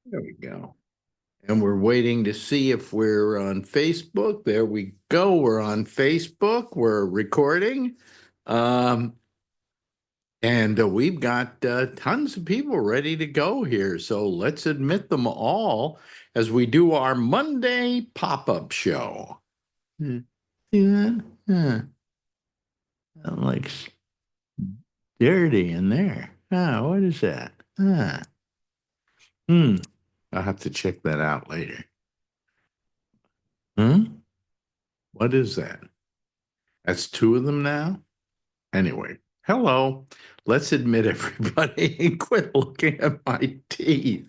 There we go. And we're waiting to see if we're on Facebook. There we go. We're on Facebook. We're recording. Um, and we've got tons of people ready to go here. So let's admit them all as we do our Monday pop-up show. Hmm. Yeah. Huh. Like dirty in there. What is that? Hmm. I'll have to check that out later. Hmm? What is that? That's two of them now? Anyway, hello. Let's admit everybody and quit looking at my teeth.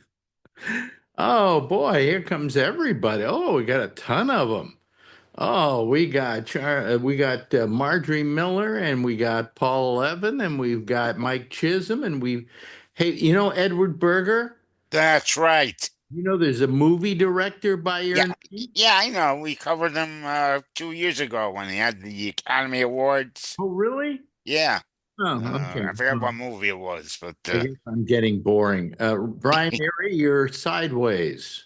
Oh boy, here comes everybody. Oh, we got a ton of them. Oh, we got Marjorie Miller and we got Paul Levin and we've got Mike Chisholm and hey, Edward Berger? That's right. There's a movie director by Yeah, your name? yeah, I know. We covered them 2 years ago when he had the Academy Awards. Oh, really? Yeah, Oh, okay. I forgot what movie it was, but I guess I'm getting boring. Brian Erie, you're sideways.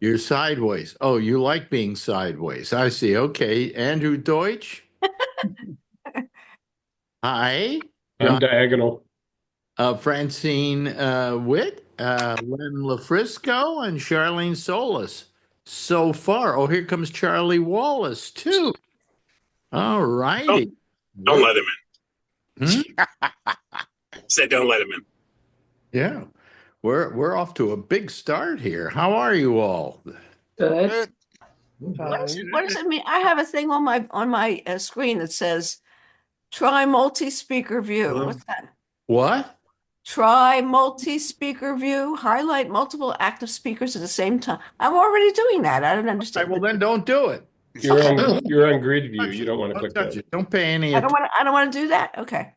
You're sideways. Oh, you like being sideways. I see. Okay. Andrew Deutsch. Hi. I'm John, diagonal. Francine Witt, Len LaFrisco, and Charlene Solis. So far. Oh, here comes Charlie Wallace, too. All righty. Don't let him Hmm? in. Say don't let him in. Yeah. We're off to a big start here. How are you all? Good. What does it mean? I have a thing on my screen that says try multi-speaker view. Hello? What's that? What? Try multi-speaker view, highlight multiple active speakers at the same time. I'm already doing that. I don't All right, understand. well, then don't do it. You're on grid view. You don't want to Don't click touch that. it. Don't pay any I attention. don't want to do that. Okay.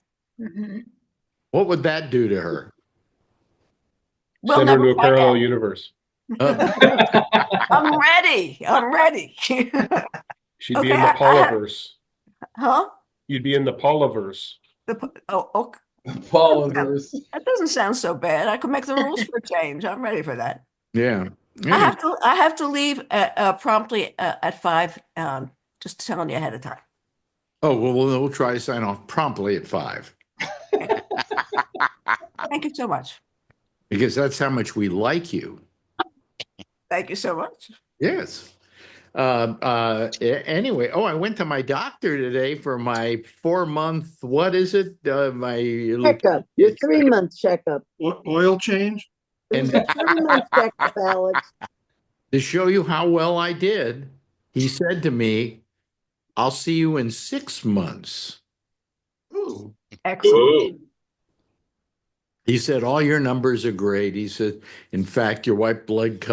What would that do to her? We'll Send her never to a find parallel out. universe. I'm ready. I'm ready. She'd Okay, be in the Paulaverse. Huh? You'd be in the Paulaverse. Oh, Followers. that doesn't sound so bad. I could make the rules for a change. I'm ready for that. Yeah. I have to leave promptly at 5. Just telling you ahead of time. Oh, well, we'll try to sign off promptly at 5 Thank you so much. because that's how much we like you. Thank you so much. Yes. Anyway, I went to my doctor today for my 4-month, what is it? My Checkup, your 3-month checkup. Oil change? It was a 3-month checkup, Alex. to show you how well I did, he said to me, I'll see you in 6 months. Ooh. Excellent. He said, all your numbers are great. He said, in fact, your white blood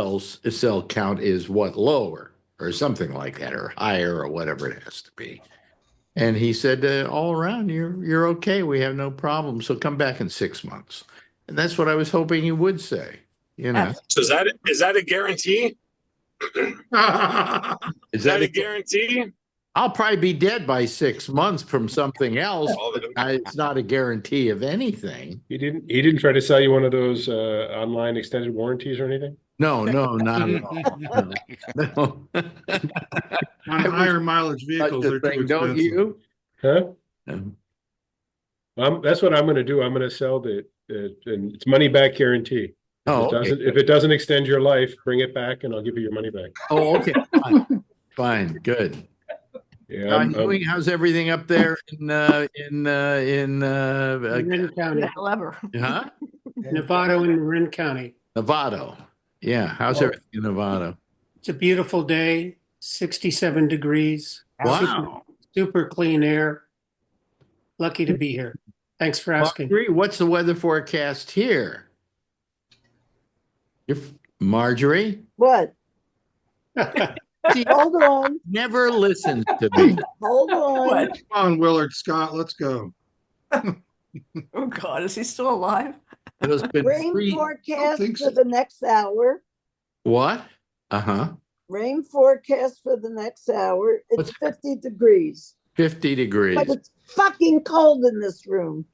cell count is what, lower or something like that, or higher or whatever it has to be. And he said, all around, you're okay. We have no problem. So come back in 6 months. And that's what I was hoping he would say, So is that a guarantee? Is that a guarantee? I'll probably be dead by 6 months from something else, but it's not a guarantee of anything. He didn't try to sell you one of those online extended warranties or anything? No, not at all. No. On higher mileage vehicles, they're too expensive. Don't you? Huh? Um, That's what I'm going to do. I'm going to sell and it's money back guarantee. If it doesn't extend your life, bring it back and I'll give you your money back. Oh, okay. Fine. Good. Yeah. How's everything up there in Marin County. Clever. huh? Novato in Marin County. Novato. Yeah. How's everything in Novato? It's a beautiful day, 67 degrees. Wow. Super clean air. Lucky to be here. Thanks for asking. Marjorie, what's the weather forecast here? Marjorie? What? She Hold on. never listens to me. Hold on. What? Come on, Willard Scott, let's go. Oh God, is he still alive? There's been Rain forecast think for so. the next hour. What? Uh-huh. Rain forecast for the next hour. It's 50 degrees. 50 degrees. But it's fucking cold in this room.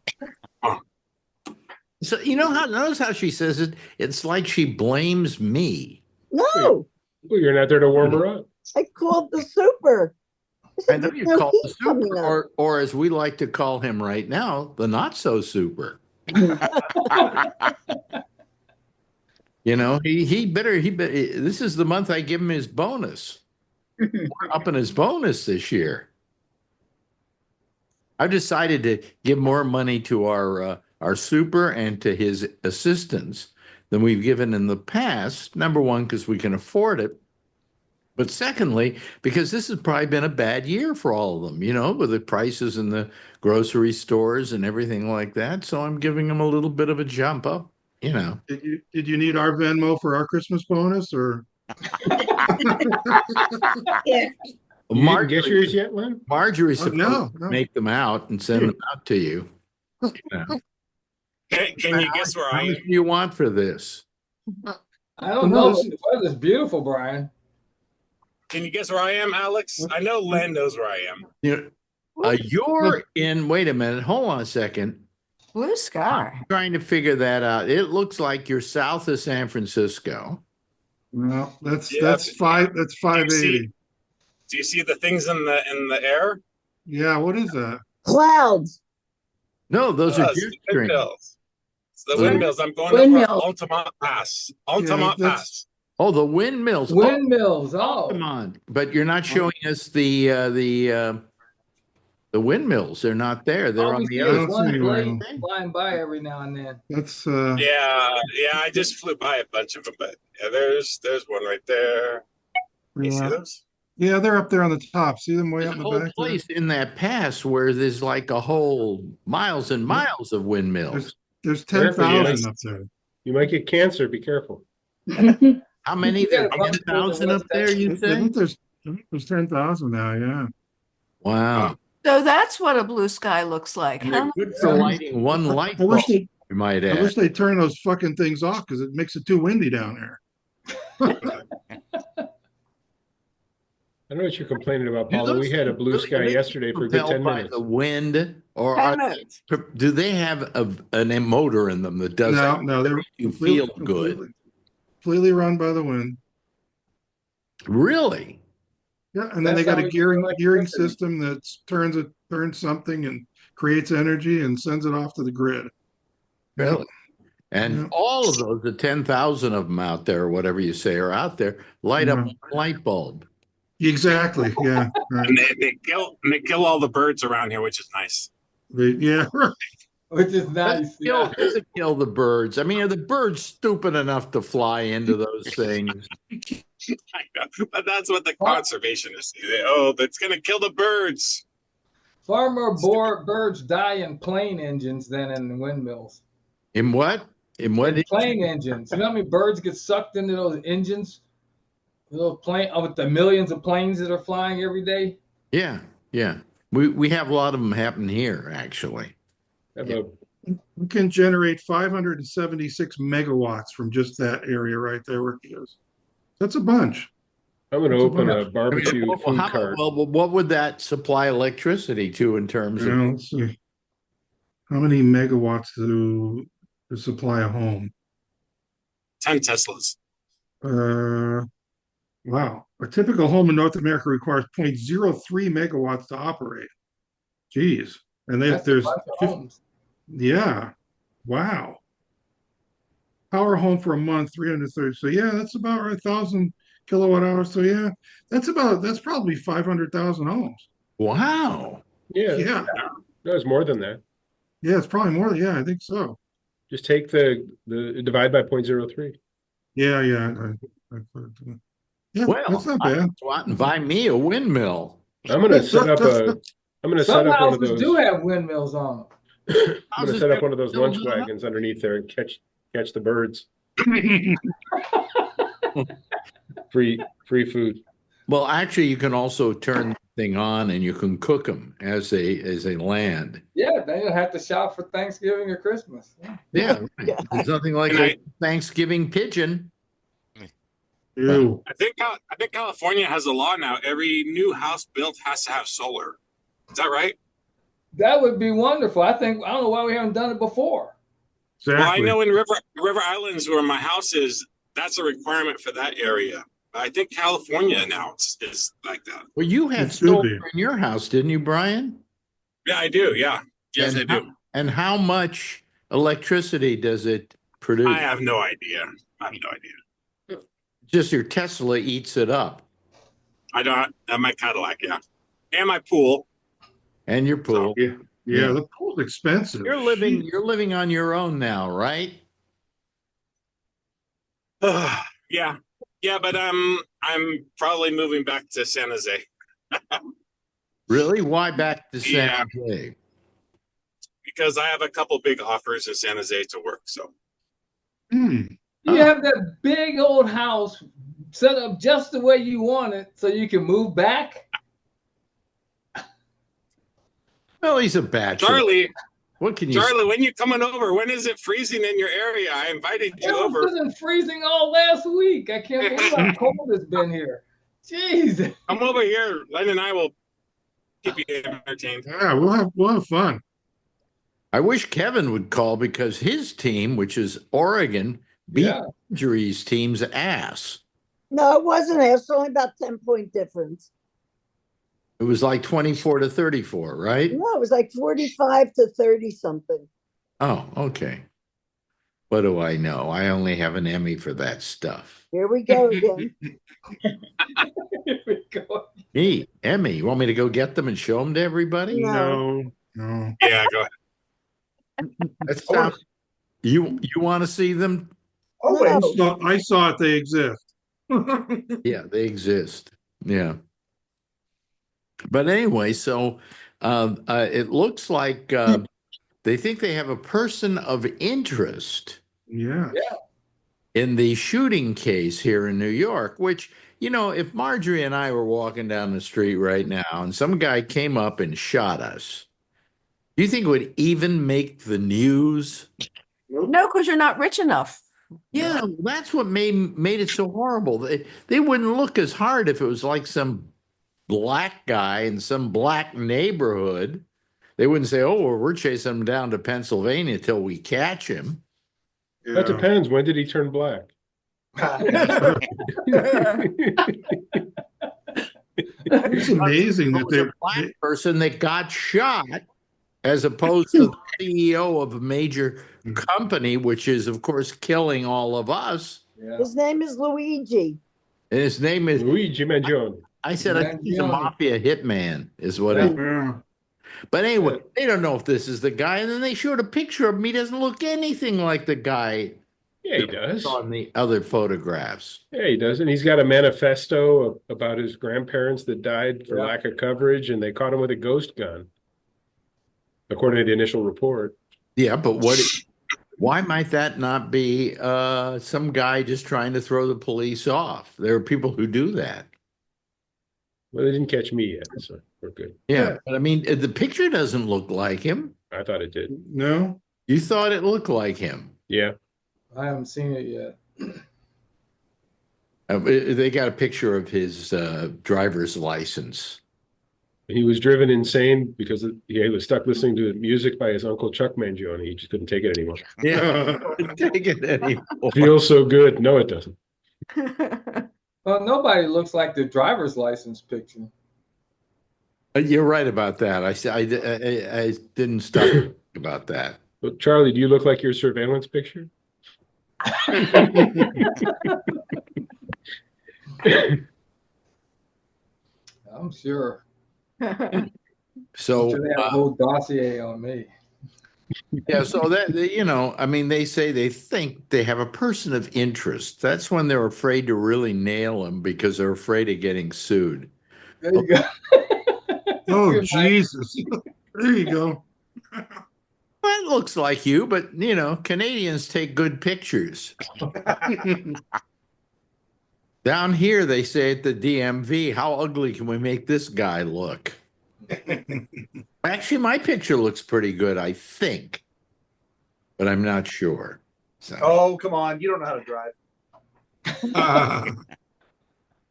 So notice how she says it. It's like she blames me. No, Well, you're not there to warm her up. I called the super. I know you call the Heat coming super, up. or as we like to call him right now, the not so super. He better. This is the month I give him his bonus. We're upping his bonus this year. I've decided to give more money to our super and to his assistants than we've given in the past. Number one, because we can afford it. But secondly, because this has probably been a bad year for all of them, with the prices in the grocery stores and everything like that. So I'm giving them a little bit of a jump up, Did you need our Venmo for our Christmas bonus or? Yeah. You didn't get yours yet, Len? Marjorie's supposed No. to make them out and send them out to you. Can you guess where How I much am? do you want for this? I don't know. The weather's beautiful, Brian. Can you guess where I am, Alex? I know Len knows where I am. You're in, wait a minute, hold on a second. Blue sky. I'm trying to figure that out. It looks like you're south of San Francisco. No, that's Yeah. 580. Do you see the things in the air? Yeah, what is that? Clouds. No, those are It's jet the streams. windmills. It's the Those are- windmills. I'm going Windmills. over Altamont Pass. Altamont that's- Pass. Oh, the windmills. Windmills. Oh, Oh, come on. But you're not showing us the windmills. They're not there. They're all on we the see other is one see blade thing. flying by every now and then. That's Yeah, I just flew by a bunch of them, but yeah, there's one right there. You see yeah. those? Yeah, they're up there on the top. See them way There's up a in the whole back there? place in that pass where there's like a whole miles and miles of windmills. There's Careful, 10,000 up there. You might get cancer. Be careful. How many? You got There a bunch of 10,000 those up there, you I say? think there's 10,000 now, yeah. Wow. So that's what a blue sky looks like. And How they're many good for lighting one light I wish bulb, they you might I wish add. they turn those fucking things off because it makes it too windy down there. I know what you're complaining about, Do Paula. We those had a things blue really sky make yesterday you for a good propelled 10 by minutes. the wind, or 10 minutes? do they have an motor in them that does that? No, they're You feel completely- good. Completely run by the wind. Really? Yeah, and then they That's got how a we get gearing electricity. system that turns something and creates energy and sends it off to the grid. Really? And Yeah. all of those, the 10,000 of them out there, or whatever you say, are out there, light up Yeah. a light bulb. Exactly. Yeah. Right. And they kill all the birds around here, which is nice. Yeah. Right. Which is nice. Yeah. Doesn't kill the birds. I mean, are the birds stupid enough to fly into those things? I know, but that's what the conservationists say. That's going to kill the birds. Far more birds die in plane engines than in windmills. In what? In what? In plane engines. You know how many birds get sucked into those engines? Little plane with the millions of planes that are flying every day. Yeah, yeah. We have a lot of them happen here, actually. We can generate 576 megawatts from just that area right there where he is. That's a bunch. I'm going to It's a open bunch. a barbecue food cart. Well, what would that supply electricity to in terms of? Let's see. How many megawatts to supply a home? 10 Teslas. Wow. A typical home in North America requires 0.03 megawatts to operate. Jeez. And That's a there's, bunch of homes. yeah. Wow. Power home for a month, 330. So yeah, that's about 1,000 kilowatt hours. So yeah, that's probably 500,000 homes. Wow. Yeah, Yeah. no, it's more than that. Yeah, it's probably more. Yeah, I think so. Just take the divide by 0.03. Yeah. Yeah, Well, that's not I bad. go out and buy me a windmill. I'm going to set up Some one of houses those. do have windmills on them. I'm going to set up one of those lunch wagons underneath there and catch the birds. Free food. Well, actually, you can also turn the thing on and you can cook them as a land. Yeah, then you'll have to shop for Thanksgiving or Christmas. Yeah. Yeah, right. There's nothing like a Thanksgiving pigeon. Ew. I think California has a law now. Every new house built has to have solar. Is that right? That would be wonderful. I don't know why we haven't done it before. Well, I Exactly. know in River Islands, where my house is, that's a requirement for that area. I think California now is like that. Well, you It had should solar be. in your house, didn't you, Brian? Yeah, I do. Yeah. Yes, I do. And how much electricity does it I produce? have no idea. I have no idea. Just your Tesla eats it up. I don't have my Cadillac, yeah. And my pool. And your pool. Yeah. Yeah, Yeah. the pool's expensive. You're living on your own now, right? Yeah. Yeah, but I'm probably moving back to San Jose. Really? Why back to San Yeah. Jose? Because I have a couple big offers in San Jose to work. So Hmm. You have that big old house set up just the way you want it so you can move back. Well, he's a bachelor. Charlie, What can you Charlie, when you coming over? When is it freezing in your area? I invited you It over. wasn't freezing all last week. I can't believe how cold it's been here. Jeez. Come over here. Len and I will keep you entertained. Yeah, we'll have fun. I wish Kevin would call because his team, which is Oregon, beat Yeah. Marjorie's team's ass. No, it wasn't. It's only about 10-point difference. It was like 24-34, right? No, it was like 45 to 30 something. Oh, okay. What do I know? I only have an Emmy for that stuff. Here we go again. Here we go. Hey, Emmy, you want me to go get them and show them to everybody? No. No. Yeah, go ahead. That sounds, you want to see them? No. I saw it. They exist. Yeah, they exist. Yeah. But anyway, so it looks like they think they have a person of interest Yeah. in the shooting case here in New York, which, you know, if Marjorie and I were walking down the street right now and some guy came up and shot us, do you think it would even make the news? No, because you're not rich enough. Yeah, that's what made it so horrible. They wouldn't look as hard if it was like some black guy in some black neighborhood. They wouldn't say, "Oh, well, we're chasing him down to Pennsylvania till we catch him." That depends. When did he turn black? It's amazing It that was a black person that got shot, as opposed to the CEO of a major company, which is, of course, killing all of us. Yeah. His name is Luigi. And his name is Luigi Mangione. I said I think he's a mafia hitman, is what Yeah. he. But anyway, they don't know if this is the guy, and then they showed a picture of him. He doesn't look anything like the guy. Yeah, he does. On the other photographs. Yeah, he does. And he's got a manifesto about his grandparents that died for Yeah. lack of coverage, and they caught him with a ghost gun, according to the initial report. Yeah, but why might that not be some guy just trying to throw the police off? There are people who do that. Well, they didn't catch me yet, so we're good. Yeah, but I mean, the picture doesn't look like him. I thought it did. No. You thought it looked like him. Yeah. I haven't seen it yet. They got a picture of his driver's license. He was driven insane because he was stuck listening to music by his uncle Chuck Mangione. He just couldn't take it anymore. Yeah, couldn't take it anymore. Feels so good. No, it doesn't. Well, nobody looks like the driver's license picture. You're right about that. I didn't stop thinking about that. But Charlie, do you look like your surveillance picture? I'm sure. So They have a whole dossier on me. yeah, so that you know, I mean, they say they think they have a person of interest. That's when they're afraid to really nail him because they're afraid of getting sued. There you go. Oh, Jesus. There you go. Well, it looks like you, but you know, Canadians take good pictures. Down here, they say at the DMV, how ugly can we make this guy look? Actually, my picture looks pretty good, I think, but I'm not sure. So. Oh, come on. You don't know how to drive.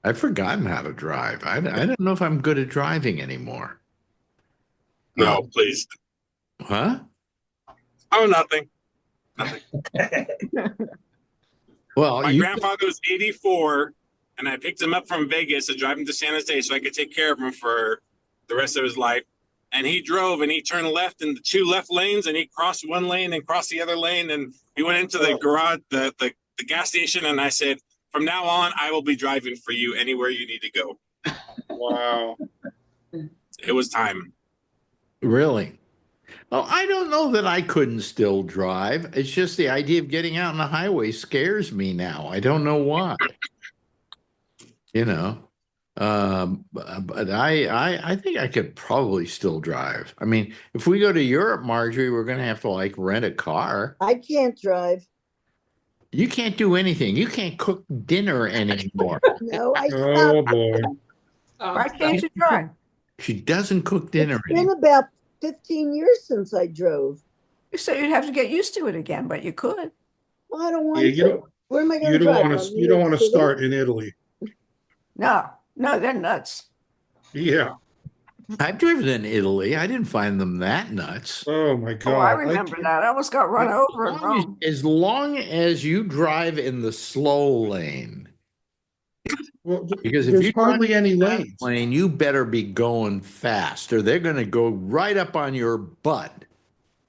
I've forgotten how to drive. I don't know if I'm good at driving anymore. No, please. Huh? Oh, nothing. Well, My grandfather was 84, and I picked him up from Vegas to drive him to San Jose so I could take care of him for the rest of his life. And he drove and he turned left in the 2 left lanes, and he crossed one lane and crossed the other lane. And he went into the garage, the gas station. And I said, from now on, I will be driving for you anywhere you need to go. Wow. It was time. Really? Well, I don't know that I couldn't still drive. It's just the idea of getting out on the highway scares me now. I don't know why. You know, but I think I could probably still drive. I mean, if we go to Europe, Marjorie, we're going to have to like rent a car. I can't drive. You can't do anything. You can't cook dinner anymore. No, I Oh stopped. boy. Why can't you drive? She doesn't cook dinner It's been anymore. about 15 years since I drove. You said you'd have to get used to it again, but you could. Well, I don't want Yeah, you to. don't. Where am I going You to don't drive? want From to. New You don't York want to City? start in Italy. No, they're nuts. Yeah. I've driven in Italy. I didn't find them that nuts. Oh my God. Oh, I remember that. I almost got run over in Rome. As long as you drive in the slow lane, Well, because if there's you hardly any drive lanes. lane, you better be going fast, or they're going to go right up on your butt.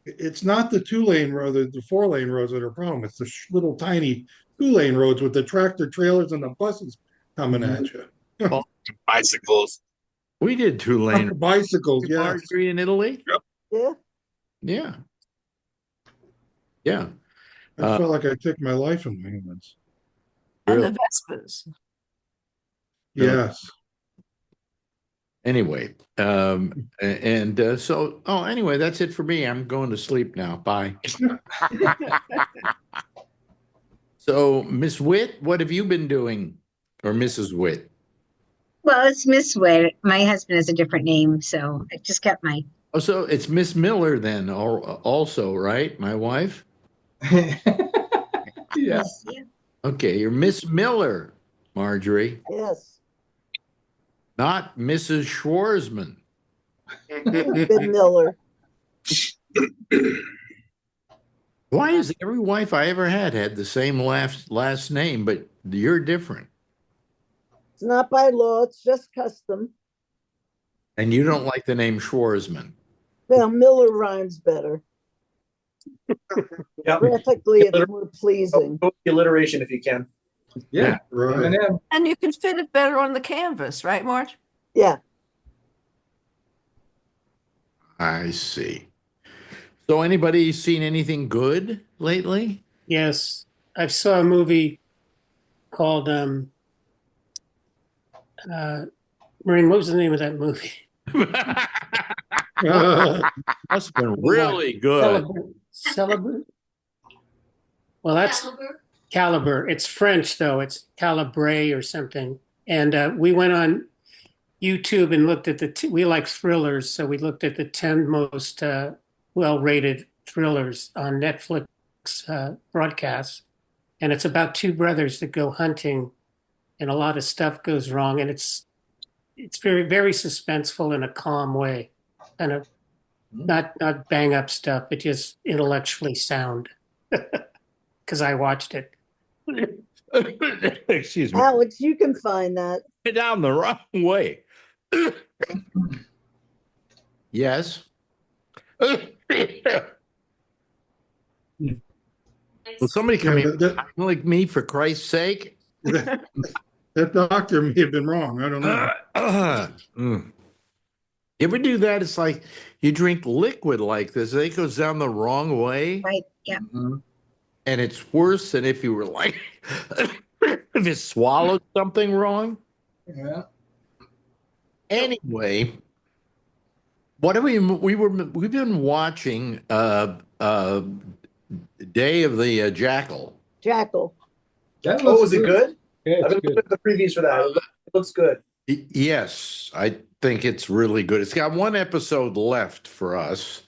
It's not the 2-lane road, the 4-lane roads that are a problem. It's the little tiny 2-lane roads with the tractor trailers and the buses coming at you. Bicycles. We did 2-lane Bicycles, yes. Marjorie in Italy. Yeah. Yeah, yeah. I felt like I took my life in my hands. And Really? the Vespas. Yes. Anyway, anyway, that's it for me. I'm going to sleep now. Bye. So, Miss Witt, what have you been doing, or Mrs. Witt? Well, it's Miss Witt. My husband has a different name, so I just kept my. Oh, so it's Miss Miller then, also, right? My wife. Yes. Yeah. Okay, you're Miss Miller, Marjorie, Yes. not Mrs. Schwarzman. Ben Miller. Why is every wife I ever had the same last name, but you're different? It's not by law. It's just custom. And you don't like the name Schwarzman. Well, Miller rhymes better. Yep. Graphically, it's more pleasing. Go with the alliteration if you can. Yeah. Right. And then And you can fit it better on the canvas, right, Marge? Yeah. I see. So anybody seen anything good lately? Yes, I saw a movie called Maureen. What was the name of that movie? Must have been really good. Celebrate. Well, that's Caliber. It's French though. It's Calibre or something. And we went on YouTube and looked at we like thrillers, so we looked at the 10 most well-rated thrillers on Netflix broadcasts. And it's about 2 brothers that go hunting, and a lot of stuff goes wrong, and it's very, very suspenseful in a calm way, kind of not bang up stuff, but just intellectually sound. Because I watched it. Excuse me. Alex, you can find that. Down the wrong way. Yes. Will somebody come Yeah, here like me, for Christ's sake? that doctor may have been wrong. I don't know. You ever do that? It's like you drink liquid like this, it goes down the wrong way. Right. Yeah. And it's worse than if you were like, if you swallowed something wrong. yeah. Anyway, what have we've been watching Day of the Jackal. Jackal. That Oh, looks was it good? Yeah, I've it's been good. looking at the previews for that. It looks good. Yes, I think it's really good. It's got 1 episode left for us,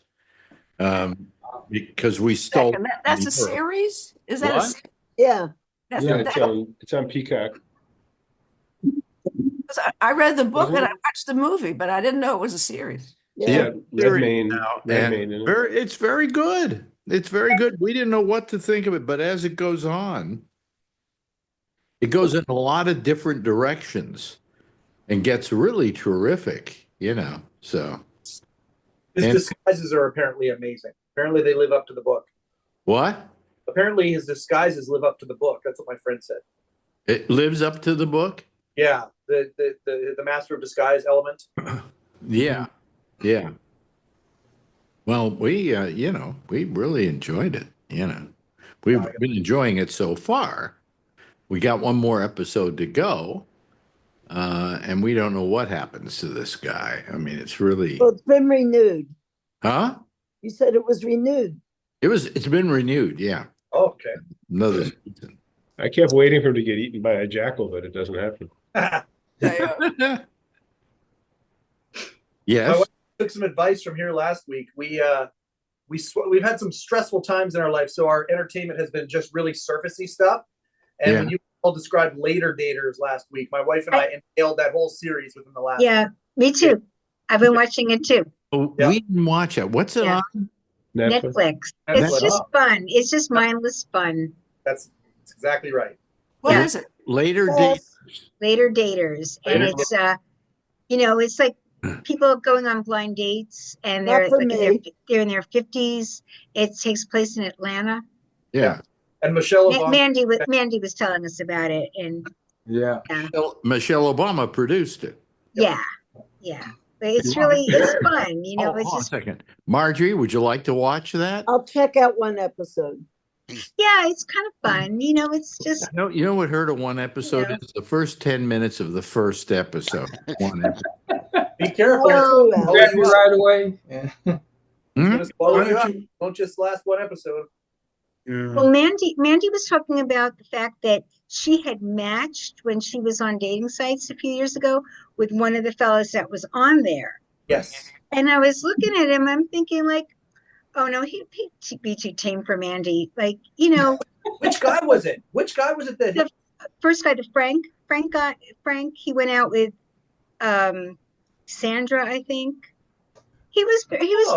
because we stole. Second, that's a series? Is that What? Yeah. That's Yeah, that, it's on Peacock. 'cause I read the book and I watched the movie, but I didn't know it was a series. Yeah. Redmayne. Now, Redmayne. and it's very good. It's very good. We didn't know what to think of it, but as it goes on, it goes in a lot of different directions and gets really terrific, so. His And disguises are apparently amazing. Apparently they live up to the book. what? Apparently his disguises live up to the book. That's what my friend said. It lives up to the book? Yeah, the master of disguise element. Yeah. Yeah. Well, we really enjoyed it, We've been enjoying it so far. We got one more episode to go. And we don't know what happens to this guy. I mean, it's really. Well, it's been renewed. Huh? You said it was renewed. It's been renewed, yeah. Oh, okay. Another season. I kept waiting for him to get eaten by a jackal, but it doesn't happen. Yes. My wife took some advice from here last week. We've had some stressful times in our life, so our entertainment has been just really surfacey stuff. And when you all described Later Daters last week, my wife and I inhaled that whole series within the last. Yeah, me too. I've been watching it too. Oh, we didn't watch it. What's it on? Netflix. It's just fun. It's just mindless fun. That's exactly right. What is it? Later Daters. Later Daters, and it's it's like people going on blind dates, and they're in their 50s. It takes place in Atlanta. Yeah. And Michelle Obama. Mandy was telling us about it, and Michelle Obama produced it. Yeah. It's fun. It's just. A second. Marjorie, would you like to watch that? I'll check out one episode. Yeah, it's kind of fun. It's just. You know what hurt of one episode is the first 10 minutes of the first episode. One episode. Be careful. Grab you right away. Yeah. Don't just last one episode. Yeah. Well, Mandy was talking about the fact that she had matched when she was on dating sites a few years ago with one of the fellas that was on there. Yes. And I was looking at him, I'm thinking like, oh no, he'd be too tame for Mandy. Like, Which guy was it? The first guy, Frank, he went out with Sandra, I think. He was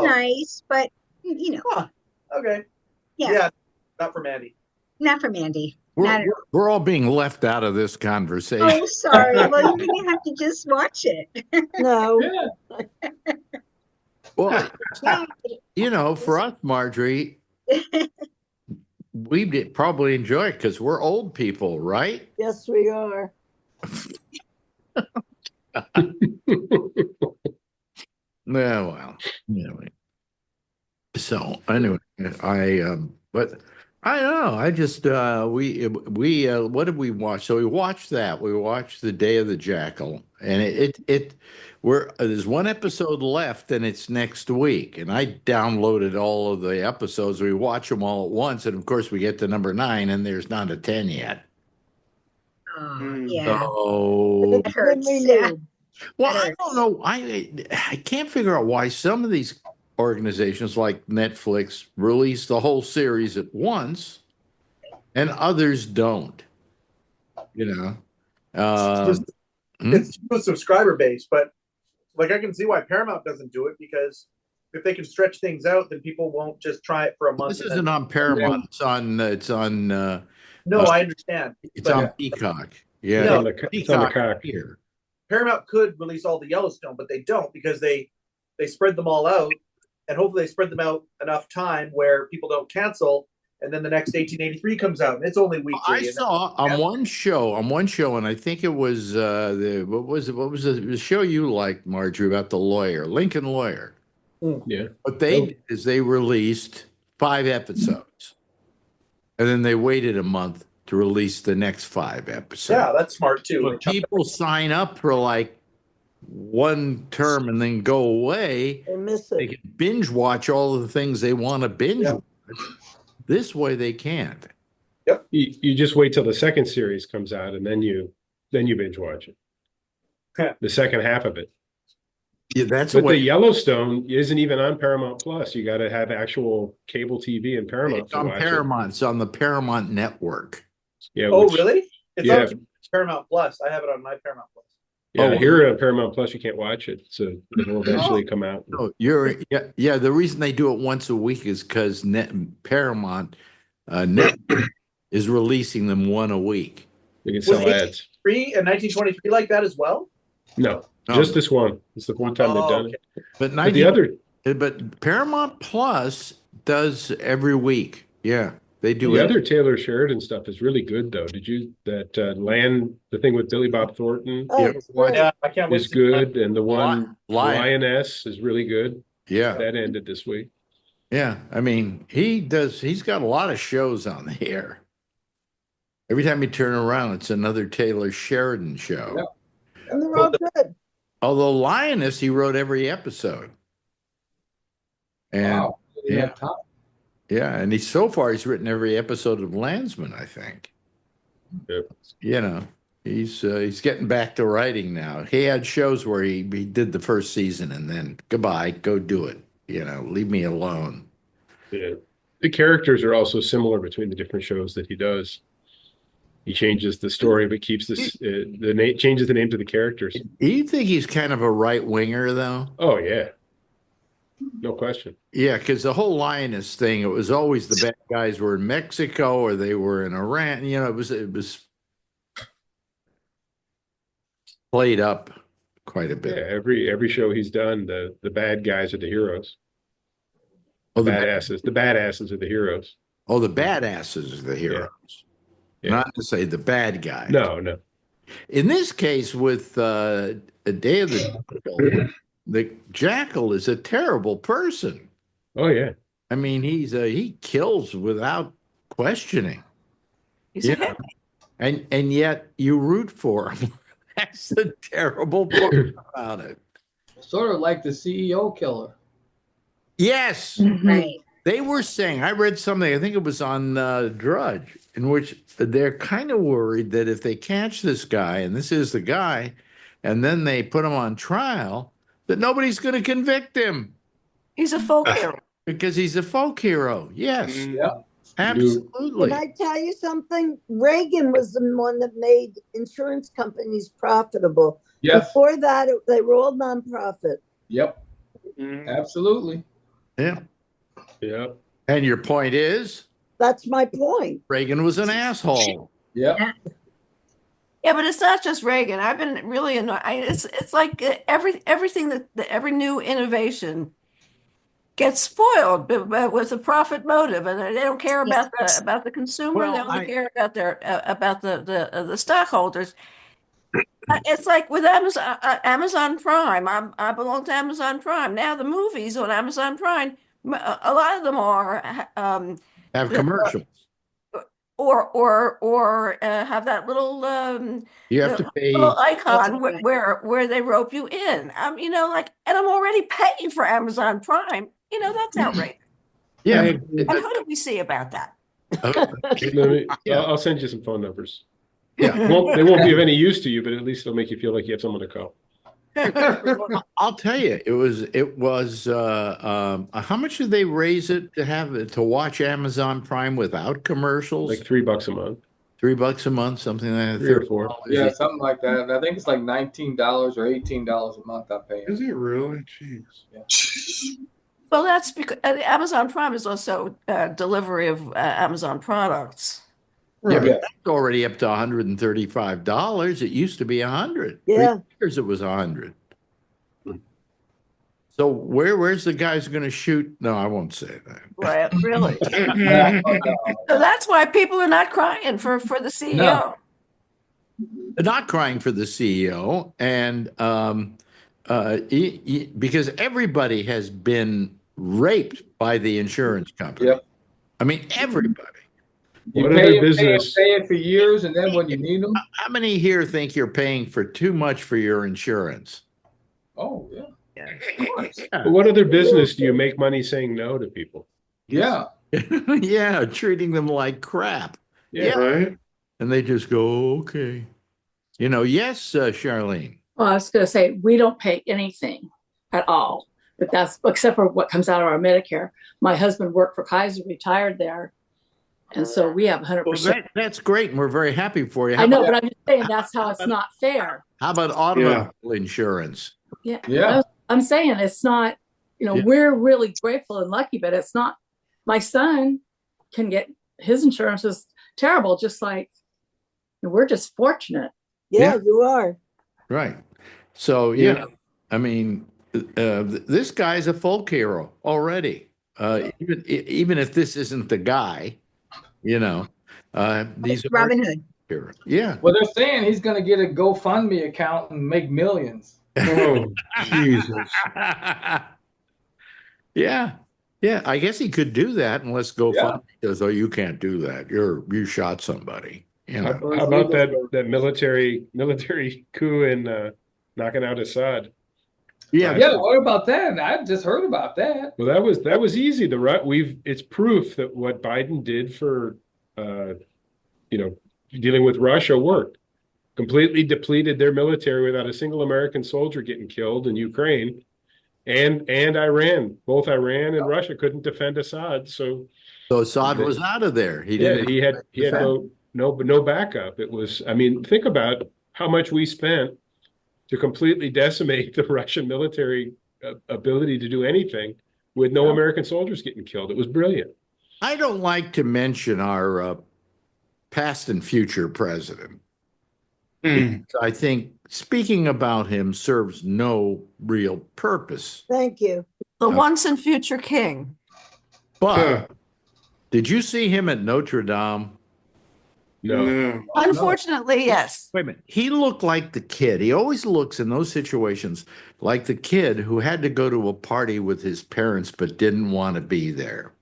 nice, but Okay. Yeah. Not for Mandy. Not for Mandy. We're all being left out of this conversation. Oh, sorry. Well, you have to just watch it. No. Well, for us, Marjorie, we did probably enjoy it because we're old people, right? Yes, we are. Well, anyway. So anyway, but I don't know. I just we what did we watch? So we watched that. We watched The Day of the Jackal, and there's one episode left, and it's next week. And I downloaded all of the episodes. We watch them all at once, and of course we get to number 9, and there's not a 10 yet. Oh, yeah. So it hurts. Yeah. Well, I don't know. I can't figure out why some of these organizations like Netflix release the whole series at once and others don't. It's a subscriber base, but like I can see why Paramount doesn't do it, because if they can stretch things out, then people won't just try it for a month. This isn't on Paramount. It's on No, I understand. It's on Peacock. Yeah. No, it's on the cock here. Paramount could release all the Yellowstone, but they don't, because they spread them all out, and hopefully they spread them out enough time where people don't cancel, and then the next 1883 comes out, and it's only weekly. I saw on one show, and I think it was what was the show you liked, Marjorie, about the lawyer, Lincoln Lawyer. Yeah. What they did is they released 5 episodes, and then they waited a month to release the next 5 episodes. Yeah, that's smart too. When people sign up for like one term and then go away, they can binge watch all of the things they want to binge watch. This way they can't. Yep. You just wait till the second series comes out, and then you binge watch it. The second half of it. Yeah, that's but the Yellowstone isn't even on Paramount Plus. You got to have actual cable TV and Paramount. It's on Paramount. It's on the Paramount Network. Yeah. Oh, really? It's on Paramount Plus. I have it on my Paramount Plus. Yeah, here on Paramount Plus, you can't watch it, so it'll eventually come out. Oh, yeah. The reason they do it once a week is because Paramount Net is releasing them one a week. You can sell ads. 1923 like that as well? No, just this one. It's the one time they've done it. But the other, but Paramount Plus does every week. Yeah, they do. The other Taylor Sheridan stuff is really good, though. Did you the thing with Billy Bob Thornton? Oh, yeah, I can't wait. Is good, and the one Lioness is really good. Yeah, that ended this week. Yeah, I mean he's got a lot of shows on the air. Every time you turn around, it's another Taylor Sheridan show. Yeah. And they're all good. Although Lioness, he wrote every episode. And yeah, and so far he's written every episode of Landsman, I think. Yep. You know, he's getting back to writing now. He had shows where he did the first season and then goodbye, go do it. You know, leave me alone. Yeah. The characters are also similar between the different shows that he does. He changes the story, but keeps changes the names of the characters. Do you think he's kind of a right winger, though? Oh yeah, no question. Yeah, because the whole Lioness thing, it was always the bad guys were in Mexico or they were in Iran. You know, it was played up quite a bit. Yeah, every show he's done, the bad guys are the heroes. Oh, the badasses are the heroes. Oh, the badasses are the heroes. Yeah. Not to say the bad guy. No. In this case, with A Day of the Jackal, the Jackal is a terrible person. Oh yeah. I mean, he kills without questioning. And yet you root for him. That's the terrible part about it. Sort of like the CEO killer. Yes. Right. They were saying, I read something, I think it was on Drudge, in which they're kind of worried that if they catch this guy, and this is the guy, and then they put him on trial, that nobody's going to convict him. He's a folk hero. Because he's a folk hero. Yes. Yeah. Absolutely. Can I tell you something? Reagan was the one that made insurance companies profitable. Yes. Before that, they were all nonprofit. Yep. Absolutely. Yeah. Yeah. And your point is? That's my point. Reagan was an asshole. Yeah. Yeah, but it's not just Reagan. I've been really annoyed. It's like everything that every new innovation gets spoiled with a profit motive, and they don't care about the consumer. Well, they only care about the stockholders. It's like with Amazon Prime. I belong to Amazon Prime. Now the movies on Amazon Prime, a lot of them are have commercials. Or have that little you have to pay little icon where they rope you in. You know, like, and I'm already paying for Amazon Prime. You know, that's outrageous. Yeah. And who do we see about that? I'll send you some phone numbers. Yeah. They won't be of any use to you, but at least it'll make you feel like you have someone to call. I'll tell you, it was how much did they raise it to watch Amazon Prime without commercials? Like $3 a month. $3 a month, something like that. 3 or 4. Yeah, something like that. And I think it's like $19 or $18 a month I pay. Is it really? Jeez. Yeah. Well, that's because Amazon Prime is also delivery of Amazon products. Yeah, but that's already up to $135. It used to be $100. Yeah. 3 years it was $100. So where's the guy's going to shoot? No, I won't say that. Right, really. So that's why people are not crying for the CEO. No. They're not crying for the CEO, and because everybody has been raped by the insurance company. Yep. I mean, everybody. You pay it for years, and then when you need them. How many here think you're paying for too much for your insurance? Oh, yeah. But what other business do you make money saying no to people? Yeah. Yeah, treating them like crap. Yeah. Right. And they just go, okay. You know, yes, Charlene. Well, I was going to say, we don't pay anything at all, but that's except for what comes out of our Medicare. My husband worked for Kaiser, retired there. And so we have 100%. That's great, and we're very happy for you. I know, but I'm just saying that's how it's not fair. How about automobile insurance? Yeah. Yeah. I'm saying it's not, we're really grateful and lucky, but it's not. My son can get his insurance is terrible, just like we're just fortunate. Yeah, you are. Right. So, I mean, this guy's a folk hero already. Even if this isn't the guy, these are Robin Hood. hero. Yeah. Well, they're saying he's going to get a GoFundMe account and make millions. Oh, Jesus. Yeah. I guess he could do that unless GoFundMe says, "Oh, you can't do that. You shot somebody." How about that military coup in knocking out Assad? Yeah. What about that? I just heard about that. Well, that was easy. It's proof that what Biden did for dealing with Russia worked. Completely depleted their military without a single American soldier getting killed in Ukraine, and Iran. Both Iran and Russia couldn't defend Assad, so Assad was out of there. He had no backup. It was, think about how much we spent to completely decimate the Russian military ability to do anything with no American soldiers getting killed. It was brilliant. I don't like to mention our past and future president. I think speaking about him serves no real purpose. Thank you. The once and future king. But did you see him at Notre Dame? No. Unfortunately, yes. Wait a minute. He looked like the kid. He always looks in those situations like the kid who had to go to a party with his parents but didn't want to be there.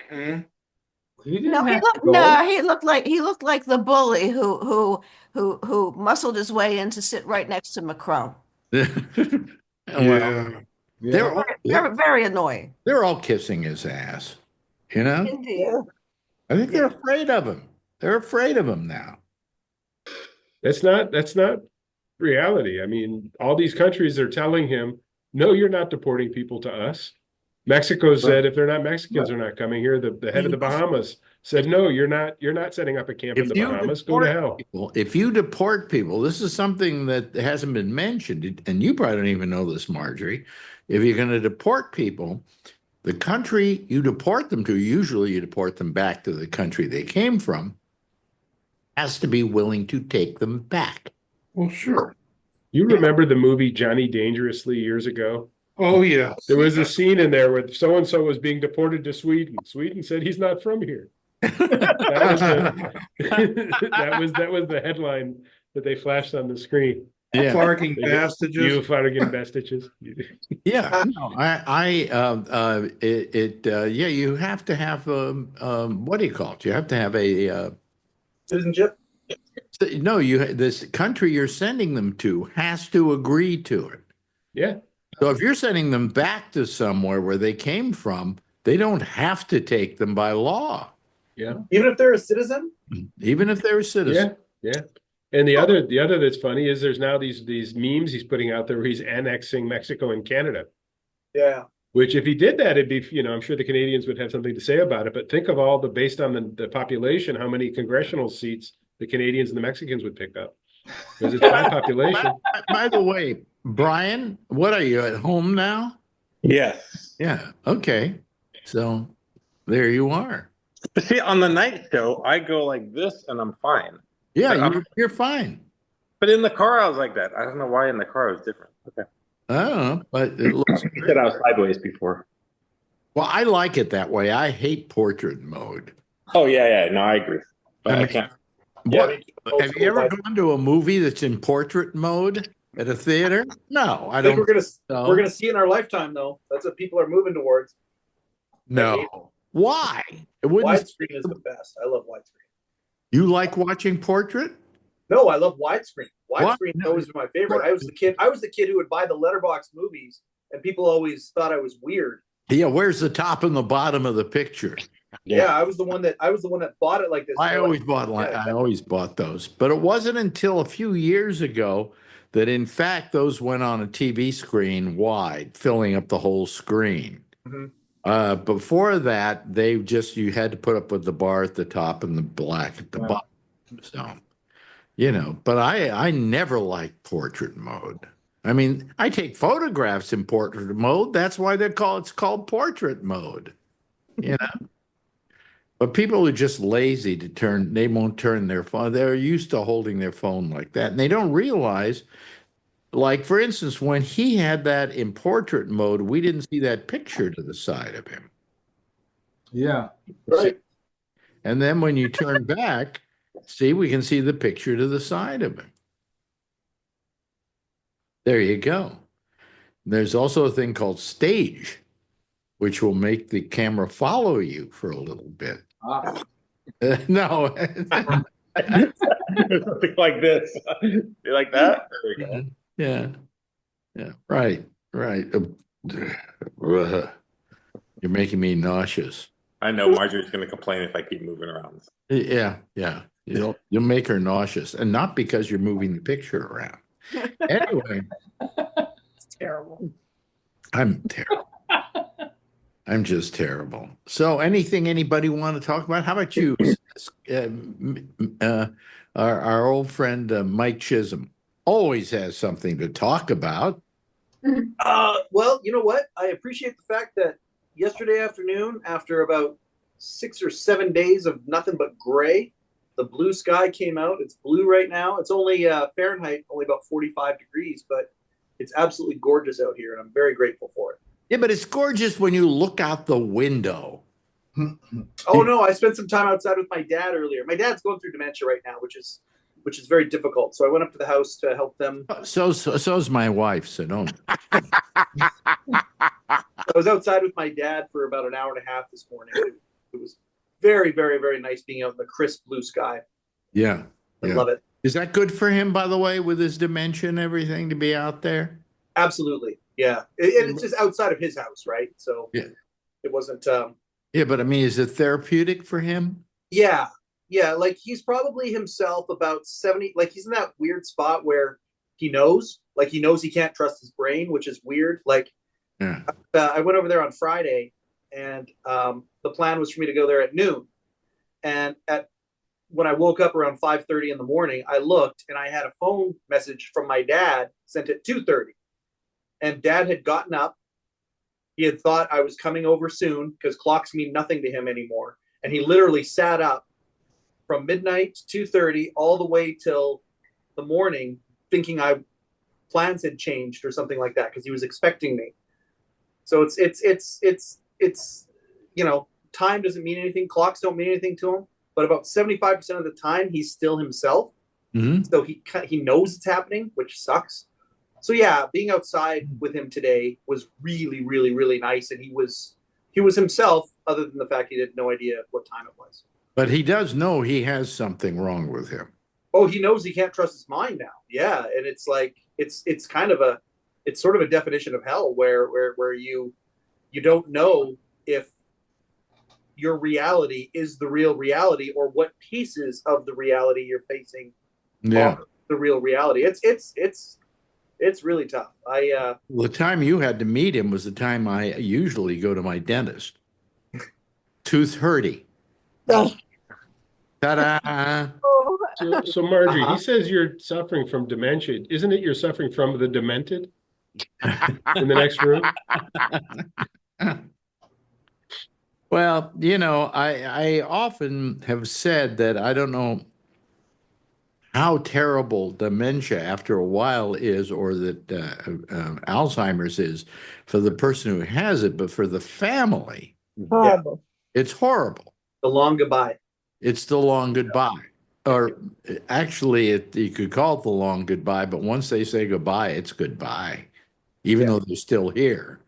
He looked like the bully who muscled his way in to sit right next to Macron. They're very annoying. They're all kissing his ass, Indeed. I think they're afraid of him. They're afraid of him now. That's not reality. All these countries are telling him, no, you're not deporting people to us. Mexico said if they're not Mexicans, they're not coming here. The head of the Bahamas said, no, you're not setting up a camp in the Bahamas. Go to hell. If you deport people, this is something that hasn't been mentioned, and you probably don't even know this, Marjorie. If you're going to deport people, the country you deport them to, usually you deport them back to the country they came from, has to be willing to take them back. Well, sure. You remember the movie Johnny Dangerously years ago? Oh, yeah. There was a scene in there where so-and-so was being deported to Sweden. Sweden said he's not from here. That was the headline that they flashed on the screen. Yeah. Farting bastages. You farting bastages. Yeah. No, you have to have, what do you call it? You have to have a, citizenship? No, this country you're sending them to has to agree to it. Yeah. So if you're sending them back to somewhere where they came from, they don't have to take them by law. Yeah. Even if they're a citizen? Even if they're a citizen. Yeah. And the other that's funny is there's now these memes he's putting out there where he's annexing Mexico and Canada. Yeah. Which if he did that, it'd be, I'm sure the Canadians would have something to say about it. But think of based on the population, how many congressional seats the Canadians and the Mexicans would pick up. Because it's by population. By the way, Brian, what are you, at home now? Yes. Yeah. Okay. So there you are. See, on the night show, I go like this and I'm fine. Yeah, you're fine. But in the car, I was like that. I don't know why in the car it was different. Okay. I don't know, but it looks You said I was sideways before. Well, I like it that way. I hate portrait mode. Oh, yeah. No, I agree. But I can't. What? Have you ever gone to a movie that's in portrait mode at a theater? No, I don't. We're gonna see in our lifetime, though. That's what people are moving towards. No. Why? Widescreen is the best. I love widescreen. You like watching portrait? No, I love widescreen. Widescreen always was my favorite. I was the kid who would buy the letterbox movies, and people always thought I was weird. Yeah, where's the top and the bottom of the picture? Yeah, I was the one that bought it like this. I always bought those, but it wasn't until a few years ago that, in fact, those went on a TV screen wide, filling up the whole screen. Mm-hmm. Before that, you had to put up with the bar at the top and the black at the bottom. So, but I never liked portrait mode. I mean, I take photographs in portrait mode. That's why it's called portrait mode. But people are just lazy they won't turn their phone. They're used to holding their phone like that. And they don't realize, like, for instance, when he had that in portrait mode, we didn't see that picture to the side of him. Yeah. Right. And then when you turn back, we can see the picture to the side of him. There you go. There's also a thing called stage, which will make the camera follow you for a little bit. No. Something like this. You like that? There we go. Yeah. Yeah. Right. You're making me nauseous. I know Marjorie's going to complain if I keep moving around. Yeah. You'll make her nauseous, and not because you're moving the picture around. Anyway. It's terrible. I'm terrible. I'm just terrible. So anything anybody want to talk about? How about you? Our old friend Mike Chisholm always has something to talk about. Well, you know what? I appreciate the fact that yesterday afternoon, after about 6 or 7 days of nothing but gray, the blue sky came out. It's blue right now. It's only Fahrenheit, only about 45 degrees, but it's absolutely gorgeous out here, and I'm very grateful for it. Yeah, but it's gorgeous when you look out the window. Oh no, I spent some time outside with my dad earlier. My dad's going through dementia right now, which is very difficult. So I went up to the house to help them. So's my wife, so don't. I was outside with my dad for about an hour and a half this morning. It was very, very, very nice being out in the crisp blue sky. Yeah. I love it. Is that good for him, by the way, with his dementia and everything, to be out there? Absolutely. Yeah. It's just outside of his house, right? So yeah, it wasn't. Yeah, but I mean, is it therapeutic for him? Yeah. Like he's probably himself about 70. Like he's in that weird spot where he knows he can't trust his brain, which is weird. Like, yeah. I went over there on Friday, and the plan was for me to go there at noon. And when I woke up around 5:30 in the morning, I looked and I had a phone message from my dad sent at 2:30. And Dad had gotten up. He had thought I was coming over soon because clocks mean nothing to him anymore. And he literally sat up from midnight to 2:30 all the way till the morning, thinking plans had changed or something like that because he was expecting me. So it's time doesn't mean anything. Clocks don't mean anything to him. But about 75% of the time, he's still himself. Mm-hmm. So he knows it's happening, which sucks. So yeah, being outside with him today was really, really, really nice, and he was himself, other than the fact he had no idea what time it was. But he does know he has something wrong with him. Oh, he knows he can't trust his mind now. Yeah, and it's like it's sort of a definition of hell where you don't know if your reality is the real reality or what pieces of the reality you're facing are the real reality. It's really tough. The time you had to meet him was the time I usually go to my dentist. Tooth hurty. Ta-da! So Marjorie, he says you're suffering from dementia. Isn't it you're suffering from the demented in the next room? Well, I often have said that I don't know how terrible dementia after a while is, or that Alzheimer's is for the person who has it, but for the family, Horrible. It's horrible. The long goodbye. It's the long goodbye. Or actually, you could call it the long goodbye, but once they say goodbye, it's goodbye, even though they're still here.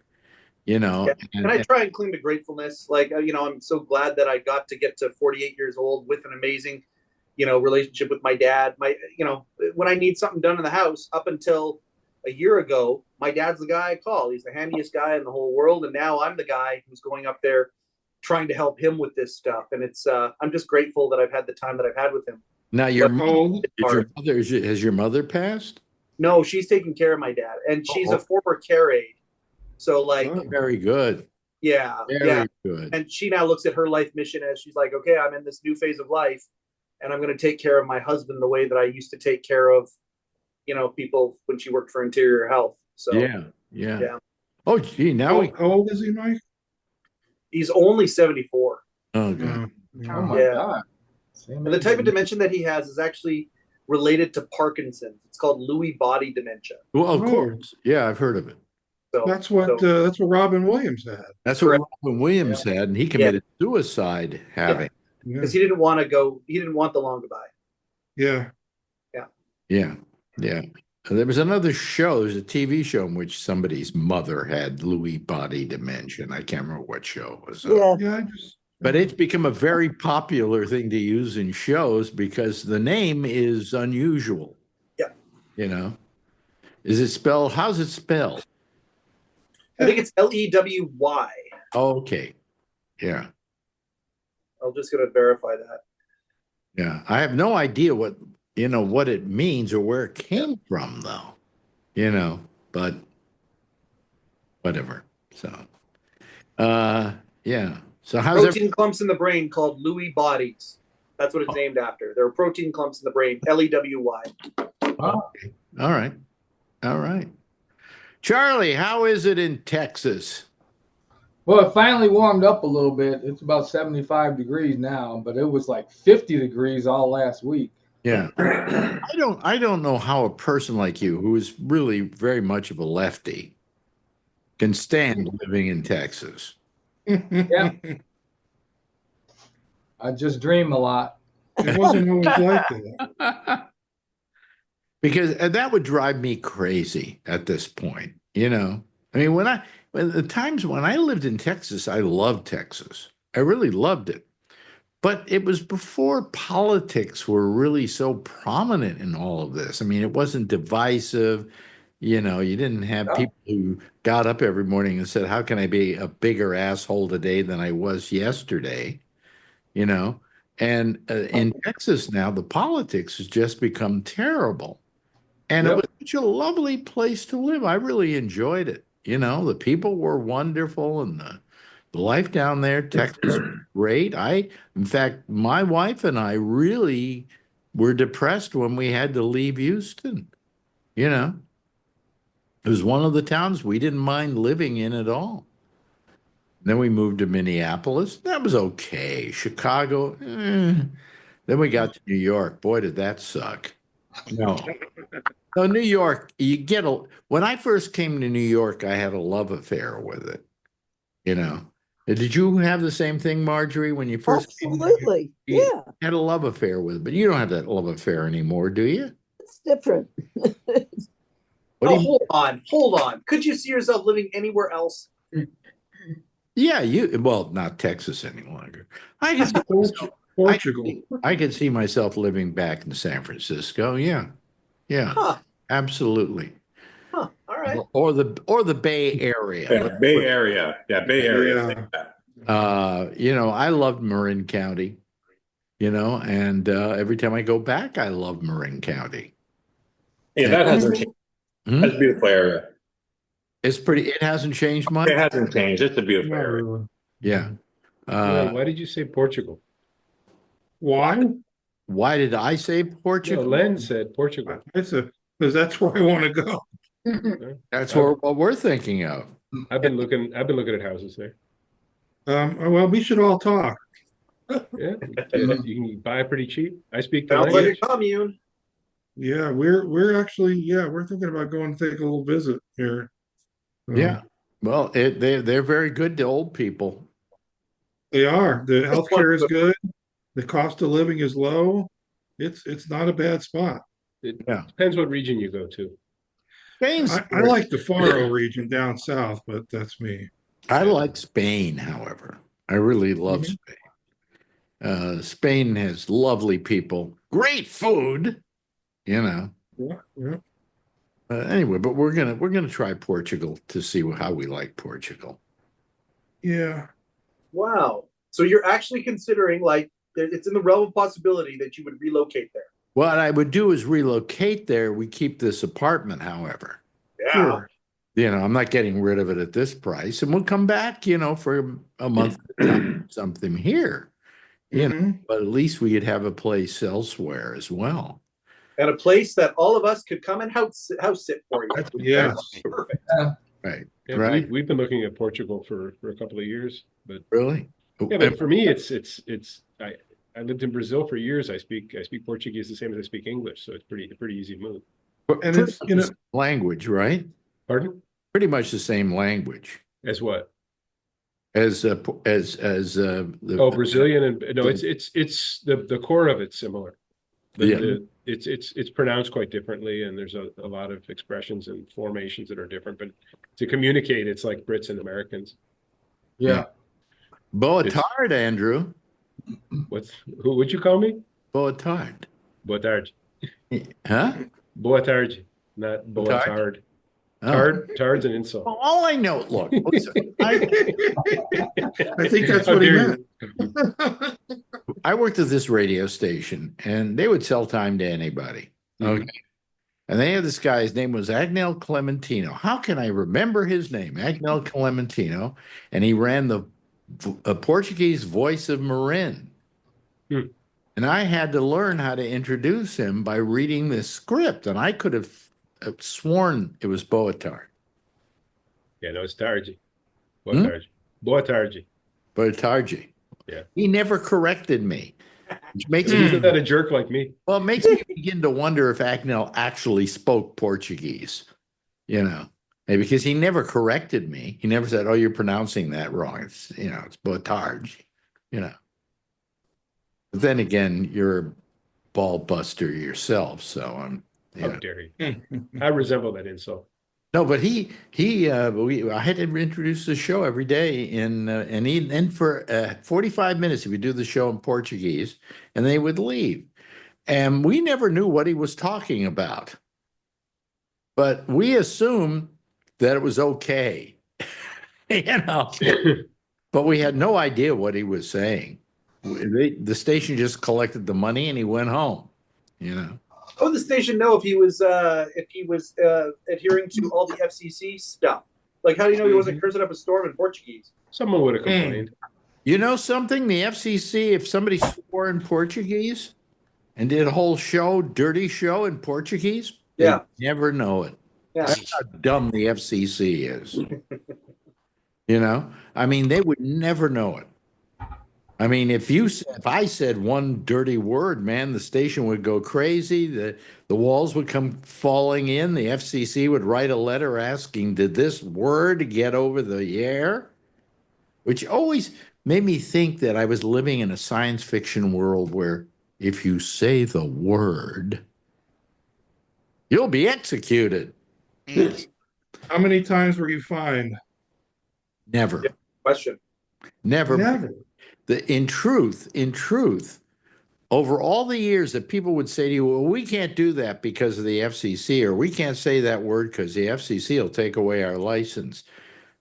And I try and cling to gratefulness. Like, I'm so glad that I got to get to 48 years old with an amazing, relationship with my dad. When I need something done in the house, up until a year ago, my dad's the guy I call. He's the handiest guy in the whole world. And now I'm the guy who's going up there trying to help him with this stuff. And it's, I'm just grateful that I've had the time that I've had with him. Now, has your mother passed? No, she's taking care of my dad, and she's a former care aide. So, like, very good. Yeah, Very good. And she now looks at her life mission as she's like, okay, I'm in this new phase of life, and I'm going to take care of my husband the way that I used to take care of, people when she worked for Interior Health. So yeah. Oh, gee, now How old is he, Mike? he's only 74. Oh, God. Oh my God. And the type of dementia that he has is actually related to Parkinson's. It's called Lewy body dementia. Well, of course. Yeah, I've heard of it. So that's what Robin Williams had. That's what Robin Williams had, and he committed suicide having. Because he didn't want to go. He didn't want the long goodbye. Yeah. There was another show. There's a TV show in which somebody's mother had Lewy body dementia. I can't remember what show it was. But it's become a very popular thing to use in shows because the name is unusual. Yeah. Is it spelled? How's it spelled? I think it's Lewey. Oh, okay. Yeah. I'm just going to verify that. Yeah. I have no idea what it means or where it came from, though. But whatever. So, yeah. So how's protein clumps in the brain called Lewy bodies? That's what it's named after. There are protein clumps in the brain. Lewey. Okay. All right. Charlie, how is it in Texas? Well, it finally warmed up a little bit. It's about 75 degrees now, but it was like 50 degrees all last week. Yeah. I don't know how a person like you, who is really very much of a lefty, can stand living in Texas. Yeah. I just dream a lot. It wasn't always like that. Because that would drive me crazy at this point, I mean, when the times when I lived in Texas, I loved Texas. I really loved it. But it was before politics were really so prominent in all of this. I mean, it wasn't divisive. You didn't have people who got up every morning and said, how can I be a bigger asshole today than I was yesterday? And in Texas now, the politics has just become terrible. And it was such a lovely place to live. I really enjoyed it. The people were wonderful and the life down there, Texas, was great. In fact, my wife and I really were depressed when we had to leave Houston. It was one of the towns we didn't mind living in at all. Then we moved to Minneapolis. That was okay. Chicago. Then we got to New York. Boy, did that suck. No. So New York, when I first came to New York, I had a love affair with it. Did you have the same thing, Marjorie, when you first Absolutely. came? You had a love affair with it, but you don't have that love affair anymore, do you? It's different. Hold on. Could you see yourself living anywhere else? Yeah, not Texas any longer. I could see Portugal. I could see myself living back in San Francisco. Yeah. Absolutely. All right. Or the Bay Area. Yeah, Bay Area. Yeah, Bay Area. I loved Marin County. And every time I go back, I love Marin County. Yeah, that hasn't changed. That's a beautiful area. It hasn't changed much. It hasn't changed. It's a beautiful area. Yeah. Why did you say Portugal? Why? Why did I say Portugal? No, Len said Portugal. Because that's where I want to go. That's what we're thinking of. I've been looking at houses there. Well, we should all talk. Yeah, you can buy pretty cheap. I speak the Sounds language. like a commune. Yeah, we're actually we're thinking about going to take a little visit here. Yeah. Well, they're very good to old people. They are. The healthcare is good. The cost of living is low. It's not a bad spot. It depends what region you go to. I like the Faro region down south, but that's me. I like Spain, however. I really love Spain. Spain has lovely people, great food, Yeah. anyway, but we're gonna try Portugal to see how we like Portugal. Yeah. Wow. So you're actually considering, it's in the realm of possibility that you would relocate there. What I would do is relocate there. We keep this apartment, however. Yeah. Sure. I'm not getting rid of it at this price, and we'll come back, for a month something here, but at least we could have a place elsewhere as well. And a place that all of us could come and house sit for you. Yes. Perfect. Right. Yeah, Right. we've been looking at Portugal for a couple of years, but Really? yeah, but for me, I lived in Brazil for years. I speak Portuguese the same as I speak English, so it's pretty easy to move. And it's, language, right? Pardon? Pretty much the same language As what? as the Brazilian and no, it's the core of it's similar. It's pronounced quite differently, and there's a lot of expressions and formations that are different. But to communicate, it's like Brits and Americans. Yeah. Boa tarde, Andrew. Who would you call me? Boa tarde. Boa tarde. Huh? Boa tarde, not boa tarde. Tard's an insult. Well, all I know, look, I think that's what he meant. I worked at this radio station, and they would sell time to anybody. Okay. And they had this guy, his name was Agnel Clementino. How can I remember his name? Agnel Clementino. And he ran the Portuguese Voice of Marin. And I had to learn how to introduce him by reading this script. And I could have sworn it was Boa tarde. Yeah, no, it's tarde. Boa tarde. Boa tarde. Boa tarde. Yeah. He never corrected me. Which makes me not a jerk like me. Well, it makes me begin to wonder if Agnel actually spoke Portuguese, because he never corrected me. He never said, "Oh, you're pronouncing that wrong." It's it's boa tarde, But then again, you're a ball buster yourself, so I'm. How dare you? I resemble that insult. No, but I had to introduce the show every day and for 45 minutes he would do the show in Portuguese, and they would leave, and we never knew what he was talking about, but we assumed that it was okay, but we had no idea what he was saying. The station just collected the money and he went home, How would the station know if he was adhering to all the FCC stuff? Like, how do you know he wasn't cursing up a storm in Portuguese? Someone would have complained. You know something? The FCC, if somebody swore in Portuguese and did a whole dirty show in Portuguese, they never know it. Yeah. That's how dumb the FCC is. I mean, they would never know it. I mean, if I said one dirty word, man, the station would go crazy. The walls would come falling in. The FCC would write a letter asking, did this word get over the air? Which always made me think that I was living in a science fiction world where if you say the word, you'll be executed. How many times were you fined? Never. Yeah, question. Never. In truth, over all the years that people would say to you, well, we can't do that because of the FCC, or we can't say that word because the FCC will take away our license.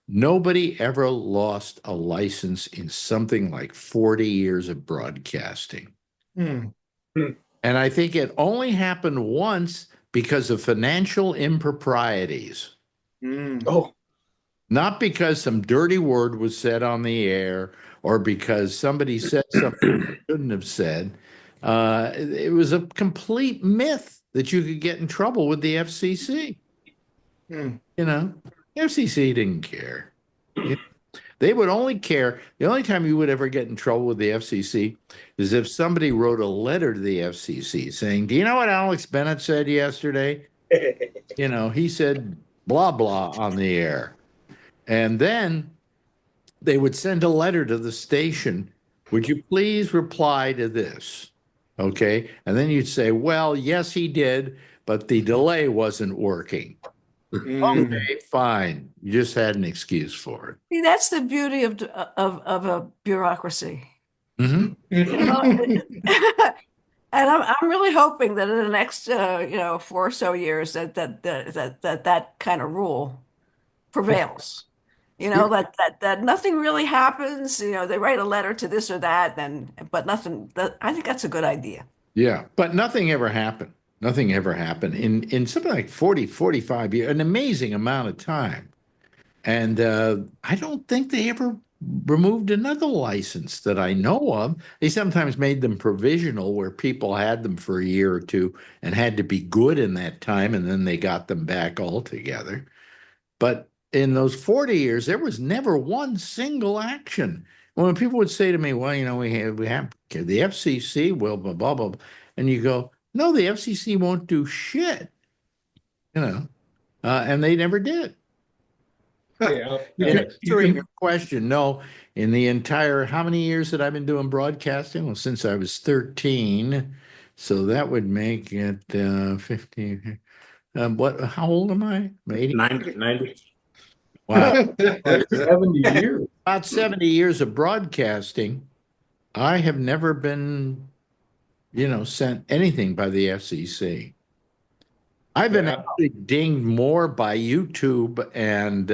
Nobody ever lost a license in something like 40 years of broadcasting. And I think it only happened once because of financial improprieties. Oh. Not because some dirty word was said on the air or because somebody said something they shouldn't have said. It was a complete myth that you could get in trouble with the FCC. The FCC didn't care. They would only care. The only time you would ever get in trouble with the FCC is if somebody wrote a letter to the FCC saying, do you know what Alex Bennett said yesterday? He said blah, blah on the air. And then they would send a letter to the station. Would you please reply to this? Okay. And then you'd say, well, yes, he did, but the delay wasn't working. Okay, fine. You just had an excuse for it. See, that's the beauty of a bureaucracy. Mm-hmm. And I'm really hoping that in the next 4 or so years that kind of rule prevails. That nothing really happens. They write a letter to this or that, but nothing. I think that's a good idea. Yeah, but nothing ever happened. Nothing ever happened in something like 40, 45 years, an amazing amount of time. And I don't think they ever removed another license that I know of. They sometimes made them provisional where people had them for a year or two and had to be good in that time, and then they got them back altogether. But in those 40 years, there was never one single action. When people would say to me, well, we have the FCC will blah, blah, blah, and you go, no, the FCC won't do shit, and they never did. Yeah, Answering your question, no, in the entire, how many years that I've been doing broadcasting? Well, since I was 13. So that would make it 50. How old am I? 80? 90. Wow. 70 years. About 70 years of broadcasting. I have never been, sent anything by the FCC. I've been actually dinged more by YouTube and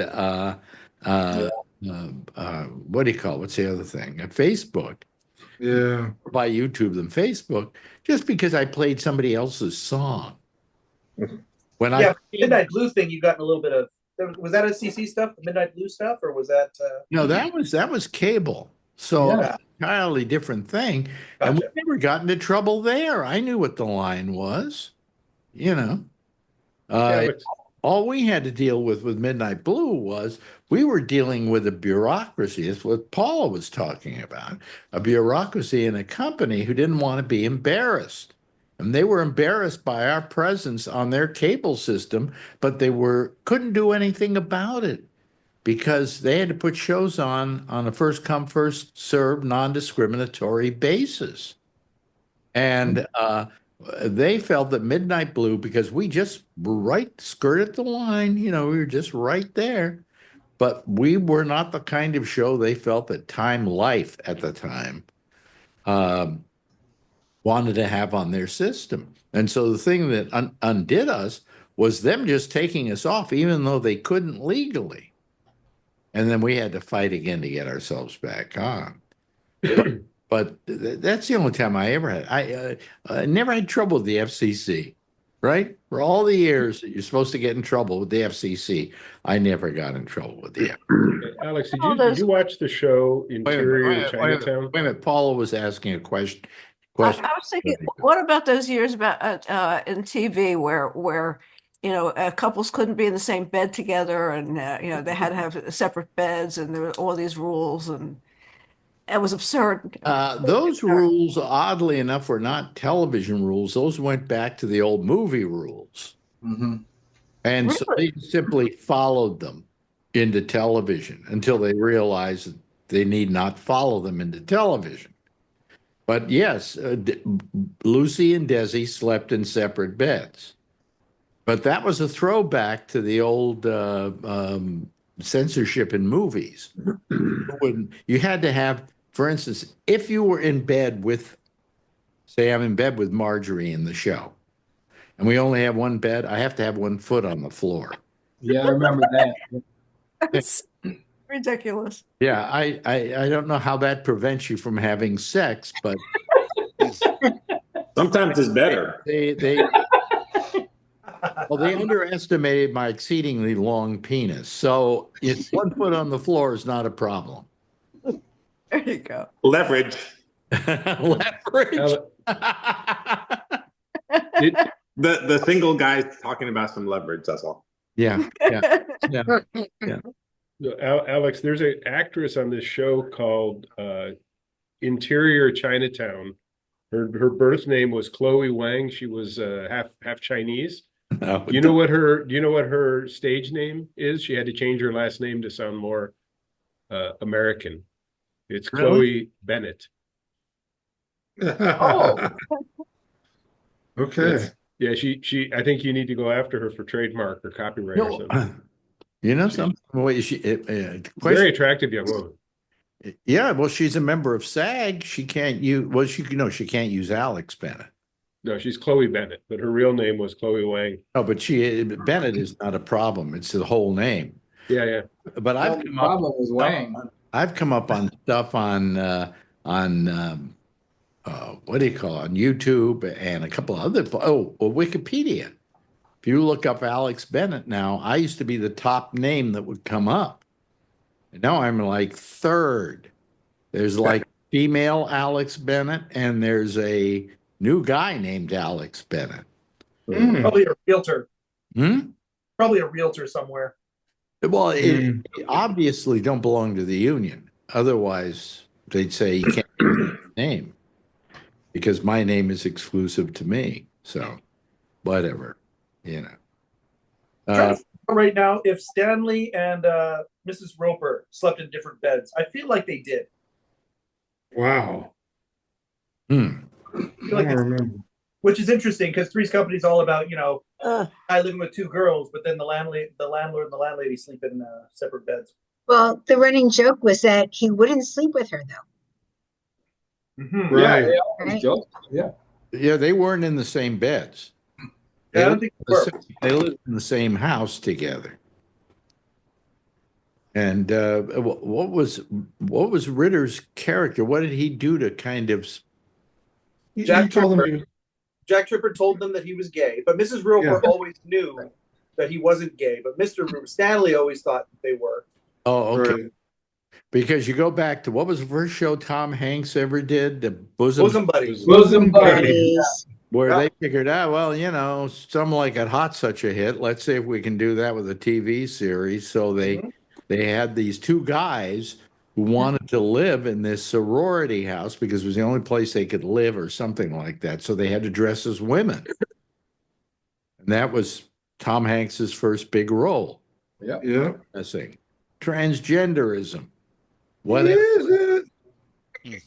what do you call it? What's the other thing? Facebook. Yeah. By YouTube than Facebook, just because I played somebody else's song. Midnight Blue thing, you got in a little bit of. Was that FCC stuff, the Midnight Blue stuff, or was that? No, that was cable. So entirely different thing, and we never got into trouble there. I knew what the line was, all we had to deal with Midnight Blue was we were dealing with a bureaucracy. That's what Paula was talking about, a bureaucracy in a company who didn't want to be embarrassed. And they were embarrassed by our presence on their cable system, but they couldn't do anything about it because they had to put shows on a first come, first served, non-discriminatory basis. And they felt that Midnight Blue, because we just skirted the line, we were just right there. But we were not the kind of show they felt that Time Life at the time wanted to have on their system. And so the thing that undid us was them just taking us off, even though they couldn't legally. And then we had to fight again to get ourselves back on. But that's the only time I ever had. I never had trouble with the FCC, right? For all the years that you're supposed to get in trouble with the FCC, I never got in trouble with the FCC. Alex, did you watch the show Interior Chinatown? Wait a minute. Paula was asking a question. I was thinking, what about those years about in TV where couples couldn't be in the same bed together, and they had to have separate beds, and there were all these rules, and it was absurd. Those rules, oddly enough, were not television rules. Those went back to the old movie rules. Mm-hmm. And so they simply followed them into television until they realized that they need not follow them into television. But yes, Lucy and Desi slept in separate beds. But that was a throwback to the old censorship in movies. You had to have, for instance, if you were in bed with, say I'm in bed with Marjorie in the show, and we only have one bed, I have to have one foot on the floor. Yeah, I remember that. That's ridiculous. Yeah, I don't know how that prevents you from having sex, but sometimes it's better. They underestimated my exceedingly long penis, so it's 1 foot on the floor is not a problem. There you go. Leverage. Leverage. The single guy's talking about some leverage. That's all. Yeah. Alex, there's an actress on this show called Interior Chinatown. Her birth name was Chloe Wang. She was half Chinese. No, Do you know what her stage name is? She had to change her last name to sound more American. It's Really? Chloe Bennett. Oh. Okay. Yeah, she. I think you need to go after her for trademark or copyright or something. Something. Very attractive young woman. Yeah, well, she's a member of SAG. She can't use. Well, she can't use Alex Bennett. No, she's Chloe Bennett, but her real name was Chloe Wang. No, but Bennett is not a problem. It's the whole name. Yeah. But Was Wang. I've come up on stuff on what do you call it, on YouTube and a couple of other, Wikipedia. If you look up Alex Bennett now, I used to be the top name that would come up. And now I'm like third. There's like female Alex Bennett, and there's a new guy named Alex Bennett. Probably a realtor. Hmm? Probably a realtor somewhere. Well, it obviously don't belong to the union. Otherwise, they'd say you can't use the name because my name is exclusive to me. So, whatever, you know. Trying to figure out right now if Stanley and Mrs. Roper slept in different beds. I feel like they did. Wow. I feel like I don't remember. which is interesting because Three's Company is all about, guy living with two girls, but then the landlord and the landlady sleep in separate beds. Well, the running joke was that he wouldn't sleep with her, though. Mm-hmm. Right. Yeah, Right. joke. Yeah. Yeah, they weren't in the same beds. I don't think they were. They lived in the same house together. And what was Ritter's character? What did he do to kind of? Jack Tripper told them that he was gay, but Mrs. Roper always knew that he wasn't gay. But Mr. Stanley always thought that they were. Oh, okay. Right. Because you go back to what was the first show Tom Hanks ever did? The Bosom Buddies. Bosom buddies. Buddies. Where they figured out, well, some like it hot such a hit. Let's see if we can do that with a TV series. So they had these two guys who wanted to live in this sorority house because it was the only place they could live or something like that. So they had to dress as women. And that was Tom Hanks's first big role. Yeah. Yeah. Transgenderism. What is it?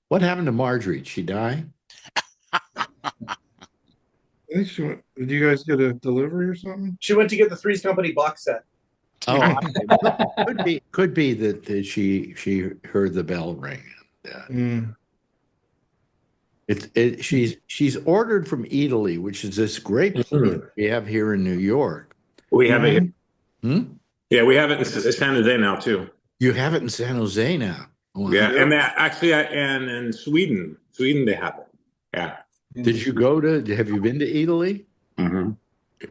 What happened to Marjorie? Did she die? I think she went. Did you guys get a delivery or something? She went to get the Three's Company box set. Oh, could be that she heard the bell ring. She's ordered from Italy, which is this great place we have here in New York. We have it. Yeah, we have it in San Jose now too. You have it in San Jose now. Wow. Yeah, and and in Sweden they have it. Yeah. Did you have you been to Italy? Mm-hmm.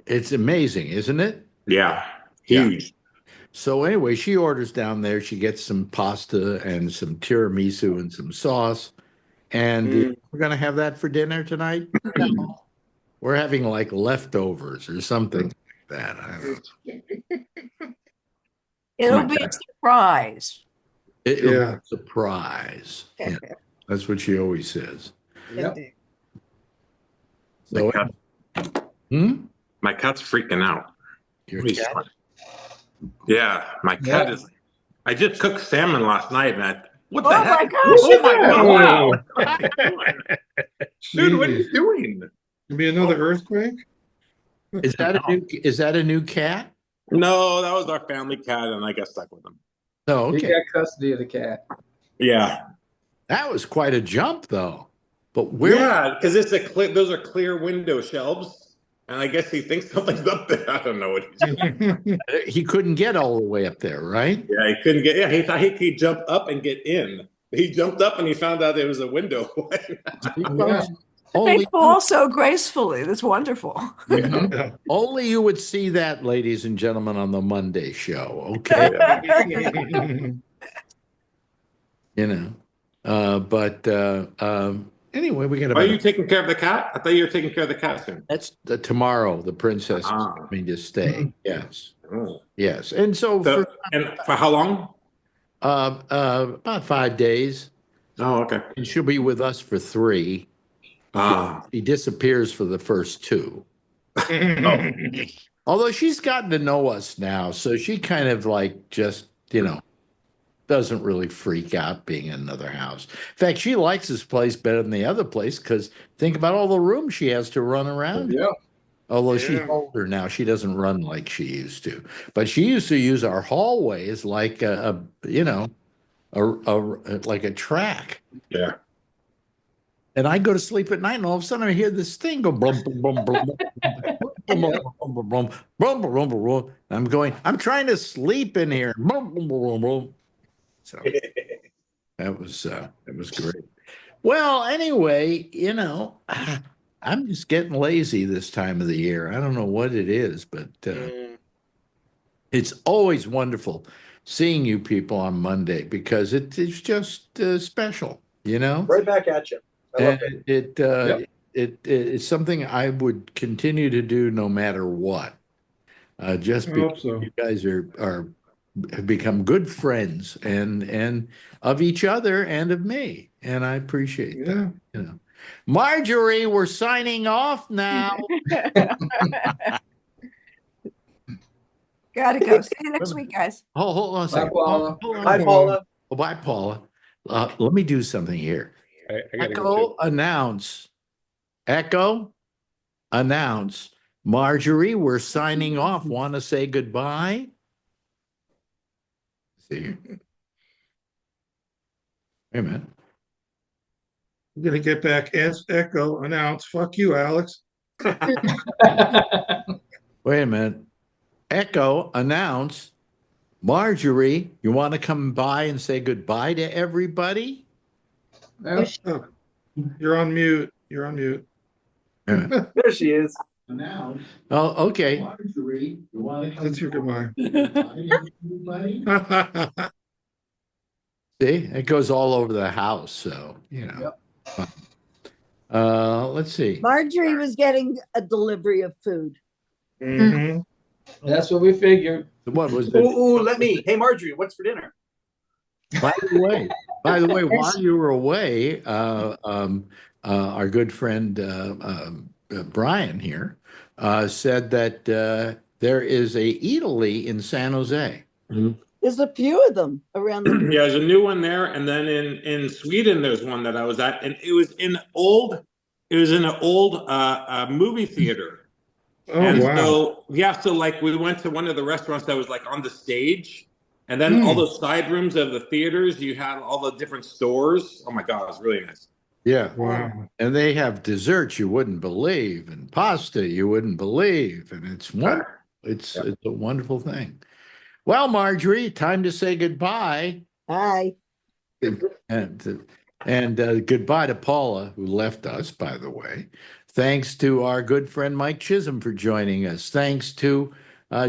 It's amazing, isn't it? Yeah, huge. Yeah. So anyway, she orders down there. She gets some pasta and some tiramisu and some sauce. And we're going to have that for dinner tonight? We're having like leftovers or something like that. I don't know. It'll be a surprise. It'll be a surprise. Yeah. That's what she always says. Yep. So, my cat's freaking out. Your cat? Yeah, my cat is. I just cooked salmon last night, and what the Oh heck? my gosh! Oh my god! Dude, what are you doing? Could be another earthquake. Is that a new cat? No, that was our family cat, and I got stuck with him. Oh, He okay. got custody of the cat. Yeah. That was quite a jump, though. But where? Yeah, because those are clear window shelves, and I guess he thinks something's up there. I don't know what he's doing. He couldn't get all the way up there, right? Yeah, he couldn't get. Yeah, he thought he could jump up and get in. He jumped up and he found out there was a window. They fall so gracefully. That's wonderful. Only you would see that, ladies and gentlemen, on the Monday show. Okay. Anyway, we got. Are you taking care of the cat? I thought you were taking care of the cat soon. That's tomorrow. The princess is coming to stay. Yes. Yes. And so for how long? About 5 days. Oh, okay. And she'll be with us for 3. She disappears for the first 2. Although she's gotten to know us now, so she kind of like just, doesn't really freak out being in another house. In fact, she likes this place better than the other place because think about all the room she has to run around. Yeah. Although she's older now, she doesn't run like she used to. But she used to use our hallway as like like a track. Yeah. And I go to sleep at night, and all of a sudden I hear this thing go blum blum blum blum blum blum blum blum blum. I'm going. I'm trying to sleep in here. Blum, blum, blum, blum. So that was great. Well, anyway, I'm just getting lazy this time of the year. I don't know what it is, but it's always wonderful seeing you people on Monday because it's just special, Right back at you. I love it. It's something I would continue to do no matter what. Just I hope because so. you guys have become good friends and of each other and of me, and I appreciate that. Marjorie, we're signing off now. Gotta go. See you next week, guys. Hold on a second. Paula. Bye, Paula. Oh, bye, Paula. Let me do something here. I gotta go Echo announce. Echo announce. Marjorie, we're signing off. Want to say goodbye? See here. Wait a minute. I'm gonna get back as Echo announce. Fuck you, Alex. Wait a minute. Echo announce. Marjorie, you want to come by and say goodbye to everybody? Oh, you're on mute. You're on mute. There she is. Oh, okay. Marjorie, you want to come? That's your goodbye. See, it goes all over the house, so let's see. Marjorie was getting a delivery of food. Mm-hmm. That's what we figured. What was it? Ooh, let me. Hey, Marjorie, what's for dinner? By the way, while you were away, our good friend Brian here said that there is a Eataly in San Jose. There's a few of them around the. Yeah, there's a new one there, and then in Sweden there's one that I was at, and it was in an old movie theater. Oh, And wow. so like we went to one of the restaurants that was like on the stage, and then all those side rooms of the theaters, you had all the different stores. Oh my God, it was really nice. Yeah. Wow. And they have desserts you wouldn't believe, and pasta you wouldn't believe, and it's wonderful. It's a wonderful thing. Well, Marjorie, time to say goodbye. Hi. And goodbye to Paula, who left us, by the way. Thanks to our good friend Mike Chisholm for joining us. Thanks to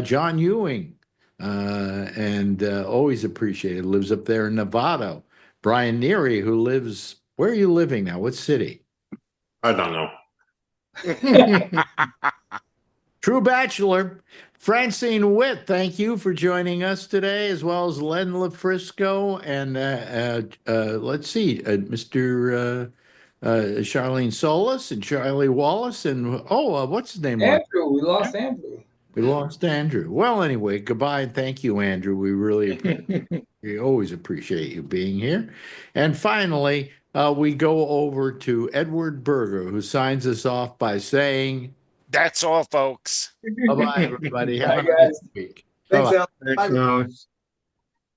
John Ewing, and always appreciated. Lives up there in Nevada. Brian Neary, who lives, where are you living now? What city? I don't know. True Bachelor. Francine Witt, thank you for joining us today, as well as Len LaFrisco and let's see, Mr. Charlene Solis and Charlie Wallace and what's his name? Andrew, we lost Andrew. We lost Andrew. Well, anyway, goodbye and thank you, Andrew. We really we always appreciate you being here. And finally, we go over to Edward Berger, who signs us off by saying, "That's all, folks." Bye-bye, everybody. Have a Bye, guys. nice week. Thanks, Bye-bye. Al. Thanks, Alex.